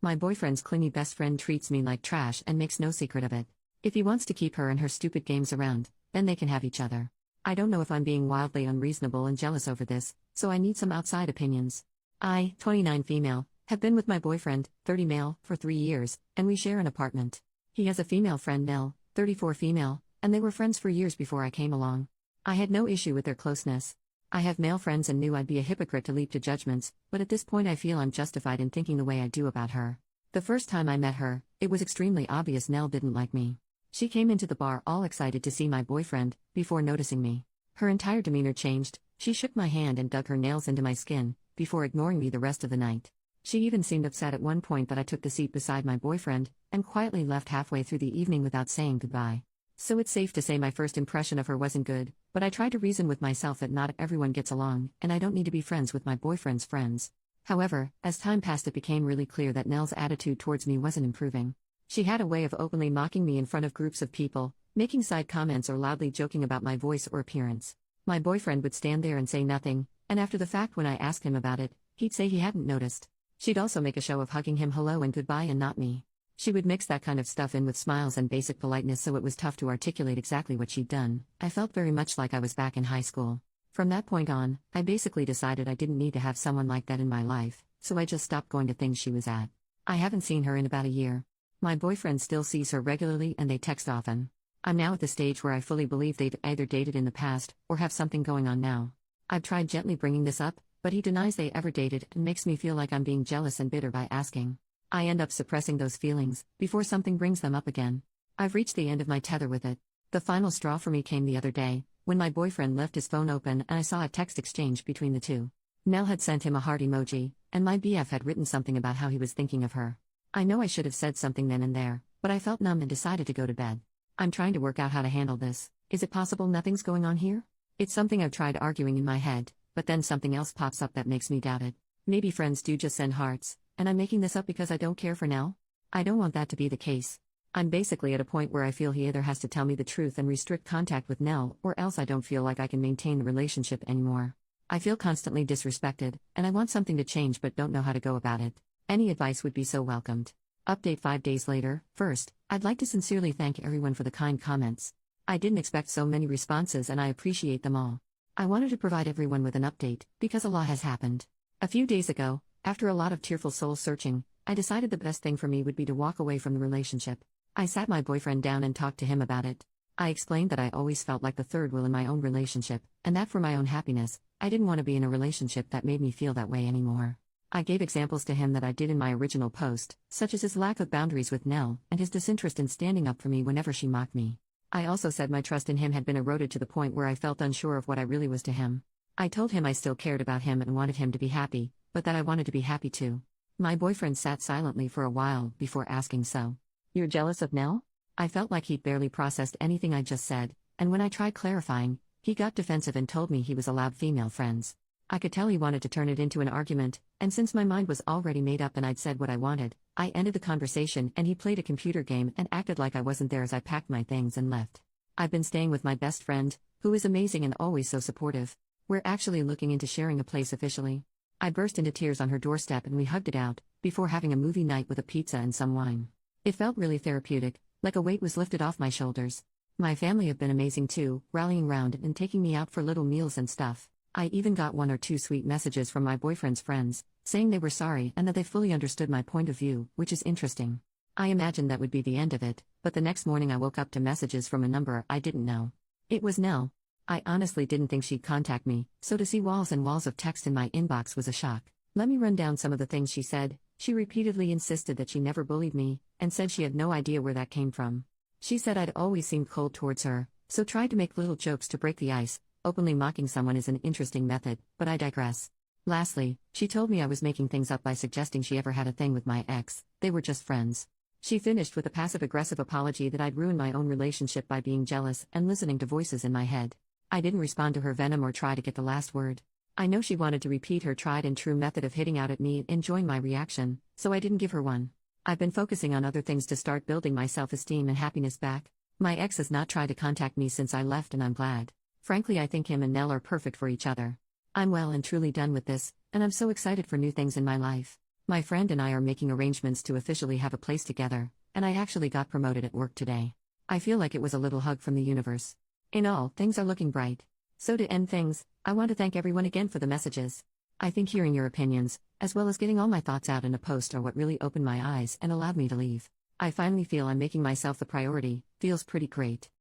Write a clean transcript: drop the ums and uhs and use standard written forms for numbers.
My boyfriend's clingy best friend treats me like trash and makes no secret of it. If he wants to keep her and her stupid games around, then they can have each other. I don't know if I'm being wildly unreasonable and jealous over this, so I need some outside opinions. I, 29 female, have been with my boyfriend, 30 male, for 3 years, and we share an apartment. He has a female friend Nell, 34 female, and they were friends for years before I came along. I had no issue with their closeness. I have male friends and knew I'd be a hypocrite to leap to judgments, but at this point I feel I'm justified in thinking the way I do about her. The first time I met her, it was extremely obvious Nell didn't like me. She came into the bar all excited to see my boyfriend, before noticing me. Her entire demeanor changed, she shook my hand and dug her nails into my skin, before ignoring me the rest of the night. She even seemed upset at one point that I took the seat beside my boyfriend, and quietly left halfway through the evening without saying goodbye. So it's safe to say my first impression of her wasn't good, but I tried to reason with myself that not everyone gets along, and I don't need to be friends with my boyfriend's friends. However, as time passed it became really clear that Nell's attitude towards me wasn't improving. She had a way of openly mocking me in front of groups of people, making side comments or loudly joking about my voice or appearance. My boyfriend would stand there and say nothing, and after the fact when I asked him about it, he'd say he hadn't noticed. She'd also make a show of hugging him hello and goodbye and not me. She would mix that kind of stuff in with smiles and basic politeness, so it was tough to articulate exactly what she'd done. I felt very much like I was back in high school. From that point on, I basically decided I didn't need to have someone like that in my life, so I just stopped going to things she was at. I haven't seen her in about a year. My boyfriend still sees her regularly and they text often. I'm now at the stage where I fully believe they've either dated in the past or have something going on now. I've tried gently bringing this up, but he denies they ever dated and makes me feel like I'm being jealous and bitter by asking. I end up suppressing those feelings before something brings them up again. I've reached the end of my tether with it. The final straw for me came the other day, when my boyfriend left his phone open and I saw a text exchange between the two. Nell had sent him a heart emoji, and my BF had written something about how he was thinking of her. I know I should have said something then and there, but I felt numb and decided to go to bed. I'm trying to work out how to handle this. Is it possible nothing's going on here? It's something I've tried arguing in my head, but then something else pops up that makes me doubt it. Maybe friends do just send hearts, and I'm making this up because I don't care for Nell? I don't want that to be the case. I'm basically at a point where I feel he either has to tell me the truth and restrict contact with Nell, or else I don't feel like I can maintain the relationship anymore. I feel constantly disrespected, and I want something to change but don't know how to go about it. Any advice would be so welcomed. Update 5 days later. First, I'd like to sincerely thank everyone for the kind comments. I didn't expect so many responses and I appreciate them all. I wanted to provide everyone with an update, because a lot has happened. A few days ago, after a lot of tearful soul searching, I decided the best thing for me would be to walk away from the relationship. I sat my boyfriend down and talked to him about it. I explained that I always felt like the third wheel in my own relationship, and that for my own happiness, I didn't want to be in a relationship that made me feel that way anymore. I gave examples to him that I did in my original post, such as his lack of boundaries with Nell and his disinterest in standing up for me whenever she mocked me. I also said my trust in him had been eroded to the point where I felt unsure of what I really was to him. I told him I still cared about him and wanted him to be happy, but that I wanted to be happy too. My boyfriend sat silently for a while before asking, "So, you're jealous of Nell?" I felt like he'd barely processed anything I just said, and when I tried clarifying, he got defensive and told me he was allowed female friends. I could tell he wanted to turn it into an argument, and since my mind was already made up and I'd said what I wanted, I ended the conversation and he played a computer game and acted like I wasn't there as I packed my things and left. I've been staying with my best friend, who is amazing and always so supportive. We're actually looking into sharing a place officially. I burst into tears on her doorstep and we hugged it out, before having a movie night with a pizza and some wine. It felt really therapeutic, like a weight was lifted off my shoulders. My family have been amazing too, rallying round and taking me out for little meals and stuff. I even got 1 or 2 sweet messages from my boyfriend's friends, saying they were sorry and that they fully understood my point of view, which is interesting. I imagined that would be the end of it, but the next morning I woke up to messages from a number I didn't know. It was Nell. I honestly didn't think she'd contact me, so to see walls and walls of text in my inbox was a shock. Let me run down some of the things she said. She repeatedly insisted that she never bullied me, and said she had no idea where that came from. She said I'd always seemed cold towards her, so tried to make little jokes to break the ice. Openly mocking someone is an interesting method, but I digress. Lastly, she told me I was making things up by suggesting she ever had a thing with my ex. They were just friends. She finished with a passive-aggressive apology that I'd ruined my own relationship by being jealous and listening to voices in my head. I didn't respond to her venom or try to get the last word. I know she wanted to repeat her tried-and-true method of hitting out at me and enjoying my reaction, so I didn't give her one. I've been focusing on other things to start building my self-esteem and happiness back. My ex has not tried to contact me since I left and I'm glad. Frankly, I think him and Nell are perfect for each other. I'm well and truly done with this, and I'm so excited for new things in my life. My friend and I are making arrangements to officially have a place together, and I actually got promoted at work today. I feel like it was a little hug from the universe. In all, things are looking bright. So to end things, I want to thank everyone again for the messages. I think hearing your opinions, as well as getting all my thoughts out in a post, are what really opened my eyes and allowed me to leave. I finally feel I'm making myself the priority, feels pretty great.